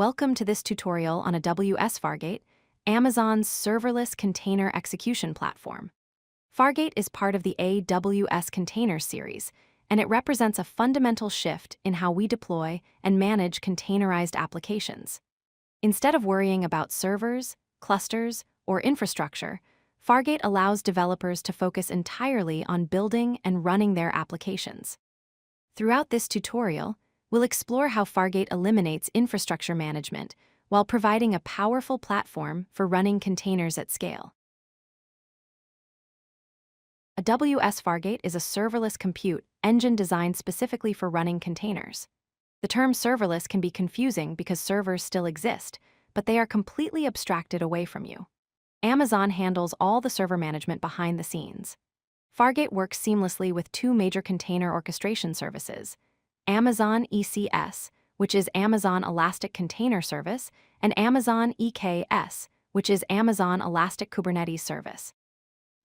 Welcome to this tutorial on AWS Fargate, Amazon's serverless container execution platform. Fargate is part of the AWS Containers series, and it represents a fundamental shift in how we deploy and manage containerized applications. Instead of worrying about servers, clusters, or infrastructure, Fargate allows developers to focus entirely on building and running their applications. Throughout this tutorial, we'll explore how Fargate eliminates infrastructure management while providing a powerful platform for running containers at scale. AWS Fargate is a serverless compute engine designed specifically for running containers. The term serverless can be confusing because servers still exist, but they are completely abstracted away from you. Amazon handles all the server management behind the scenes. Fargate works seamlessly with two major container orchestration services: Amazon ECS, which is Amazon Elastic Container Service, and Amazon EKS, which is Amazon Elastic Kubernetes Service.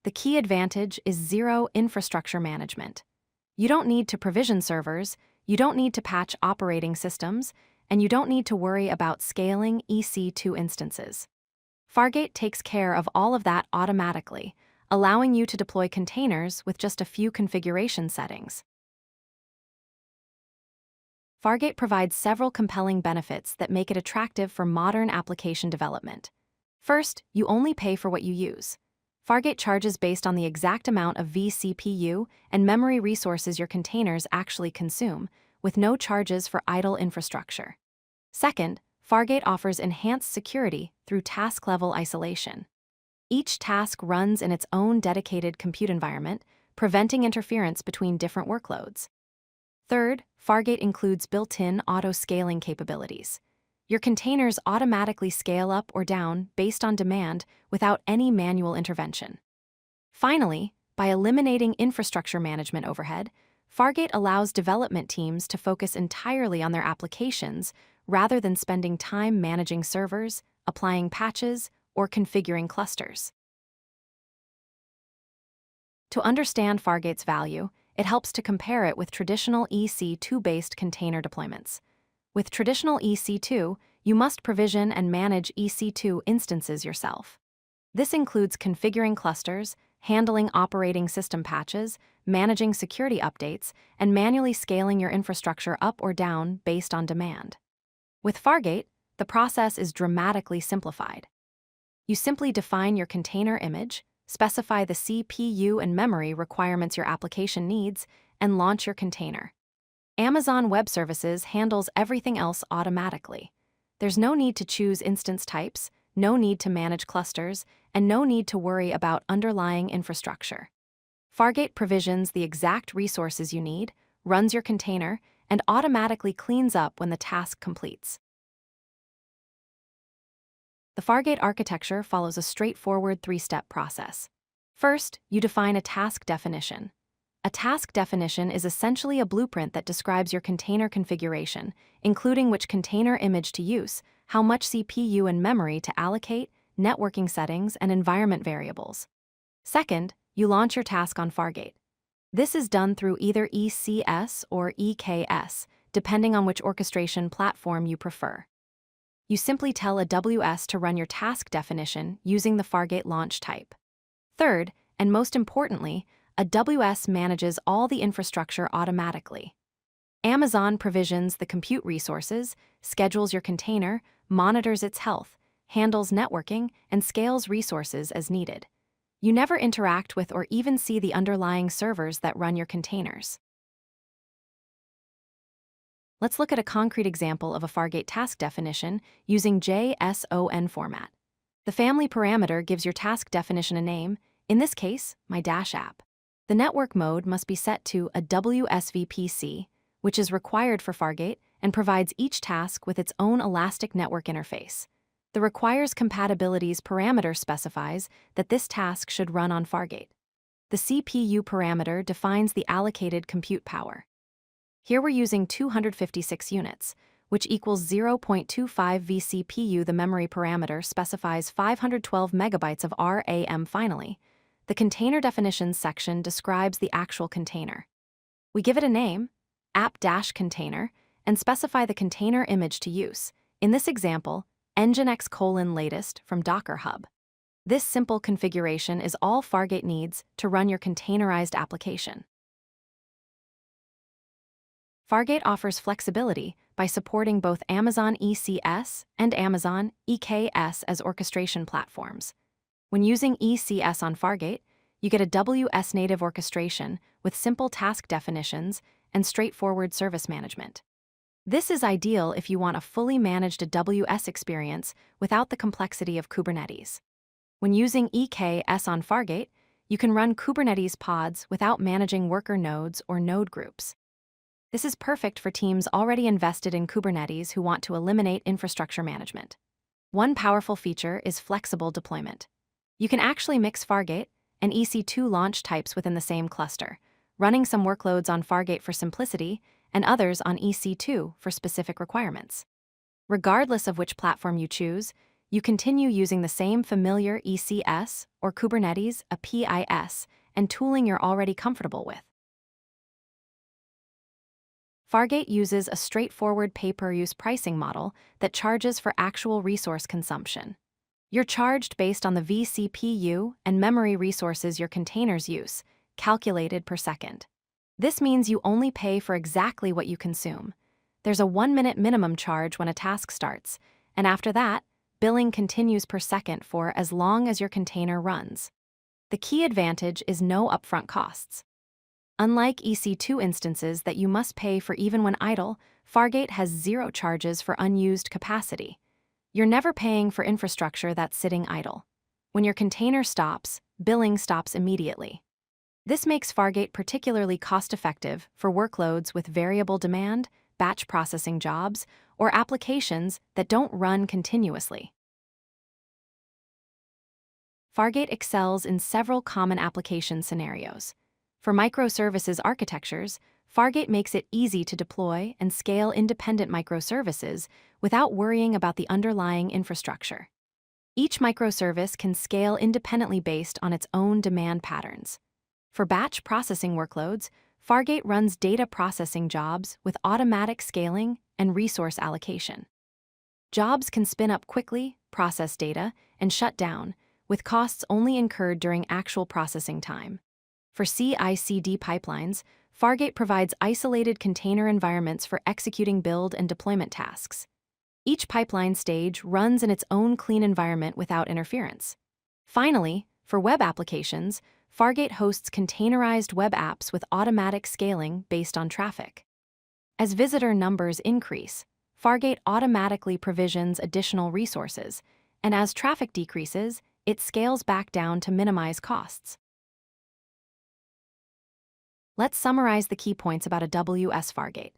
The key advantage is zero infrastructure management. You don't need to provision servers, you don't need to patch operating systems, and you don't need to worry about scaling EC2 instances. Fargate takes care of all of that automatically, allowing you to deploy containers with just a few configuration settings. Fargate provides several compelling benefits that make it attractive for modern application development. First, you only pay for what you use. Fargate charges based on the exact amount of vCPU and memory resources your containers actually consume, with no charges for idle infrastructure. Second, Fargate offers enhanced security through task-level isolation. Each task runs in its own dedicated compute environment, preventing interference between different workloads. Third, Fargate includes built-in auto-scaling capabilities. Your containers automatically scale up or down based on demand without any manual intervention. Finally, by eliminating infrastructure management overhead, Fargate allows development teams to focus entirely on their applications rather than spending time managing servers, applying patches, or configuring clusters. To understand Fargate's value, it helps to compare it with traditional EC2-based container deployments. With traditional EC2, you must provision and manage EC2 instances yourself. This includes configuring clusters, handling operating system patches, managing security updates, and manually scaling your infrastructure up or down based on demand. With Fargate, the process is dramatically simplified. You simply define your container image, specify the CPU and memory requirements your application needs, and launch your container. Amazon Web Services handles everything else automatically. There's no need to choose instance types, no need to manage clusters, and no need to worry about underlying infrastructure. Fargate provisions the exact resources you need, runs your container, and automatically cleans up when the task completes. The Fargate architecture follows a straightforward three-step process. First, you define a task definition. A task definition is essentially a blueprint that describes your container configuration, including which container image to use, how much CPU and memory to allocate, networking settings, and environment variables. Second, you launch your task on Fargate. This is done through either ECS or EKS, depending on which orchestration platform you prefer. You simply tell AWS to run your task definition using the Fargate launch type. Third, and most importantly, AWS manages all the infrastructure automatically. Amazon provisions the compute resources, schedules your container, monitors its health, handles networking, and scales resources as needed. You never interact with or even see the underlying servers that run your containers. Let's look at a concrete example of a Fargate task definition using JSON format. The family parameter gives your task definition a name, in this case, my Dash app. The network mode must be set to a WSVPC, which is required for Fargate and provides each task with its own elastic network interface. The requires compatibilities parameter specifies that this task should run on Fargate. The CPU parameter defines the allocated compute power. Here we're using 256 units, which equals 0.25 vCPU. The memory parameter specifies 512 megabytes of RAM. Finally, the container definitions section describes the actual container. We give it a name, app-container, and specify the container image to use, In this example, nginx:\latest from Docker Hub. This simple configuration is all Fargate needs to run your containerized application. Fargate offers flexibility by supporting both Amazon ECS and Amazon EKS as orchestration platforms. When using ECS on Fargate, you get a WS native orchestration with simple task definitions and straightforward service management. This is ideal if you want a fully managed AWS experience without the complexity of Kubernetes. When using EKS on Fargate, you can run Kubernetes pods without managing worker nodes or node groups. This is perfect for teams already invested in Kubernetes who want to eliminate infrastructure management. One powerful feature is flexible deployment. You can actually mix Fargate and EC2 launch types within the same cluster, running some workloads on Fargate for simplicity and others on EC2 for specific requirements. Regardless of which platform you choose, you continue using the same familiar ECS or Kubernetes, a PIS, and tooling you're already comfortable with. Fargate uses a straightforward pay-per-use pricing model that charges for actual resource consumption. You're charged based on the vCPU and memory resources your containers use, calculated per second. This means you only pay for exactly what you consume. There's a 1-minute minimum charge when a task starts, and after that, billing continues per second for as long as your container runs. The key advantage is no upfront costs. Unlike EC2 instances that you must pay for even when idle, Fargate has zero charges for unused capacity. You're never paying for infrastructure that's sitting idle. When your container stops, billing stops immediately. This makes Fargate particularly cost-effective for workloads with variable demand, batch processing jobs, or applications that don't run continuously. Fargate excels in several common application scenarios. For microservices architectures, Fargate makes it easy to deploy and scale independent microservices without worrying about the underlying infrastructure. Each microservice can scale independently based on its own demand patterns. For batch processing workloads, Fargate runs data processing jobs with automatic scaling and resource allocation. Jobs can spin up quickly, process data, and shut down, with costs only incurred during actual processing time. For CI/CD pipelines, Fargate provides isolated container environments for executing build and deployment tasks. Each pipeline stage runs in its own clean environment without interference. Finally, for web applications, Fargate hosts containerized web apps with automatic scaling based on traffic. As visitor numbers increase, Fargate automatically provisions additional resources, and as traffic decreases, it scales back down to minimize costs. Let's summarize the key points about AWS Fargate.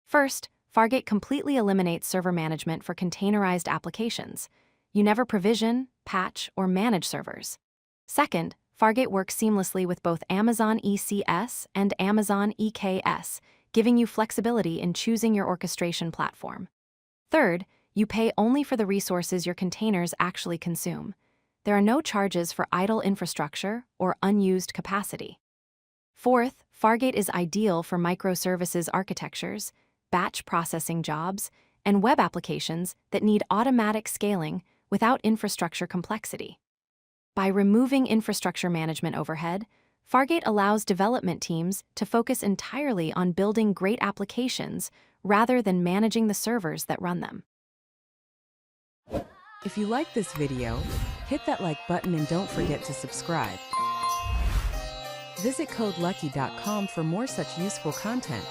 First, Fargate completely eliminates server management for containerized applications. You never provision, patch, or manage servers. Second, Fargate works seamlessly with both Amazon ECS and Amazon EKS, giving you flexibility in choosing your orchestration platform. Third, you pay only for the resources your containers actually consume. There are no charges for idle infrastructure or unused capacity. Fourth, Fargate is ideal for microservices architectures, batch processing jobs, and web applications that need automatic scaling without infrastructure complexity. By removing infrastructure management overhead, Fargate allows development teams to focus entirely on building great applications rather than managing the servers that run them. If you like this video, hit that like button and don't forget to subscribe. Visit codelucky.com for more such useful content.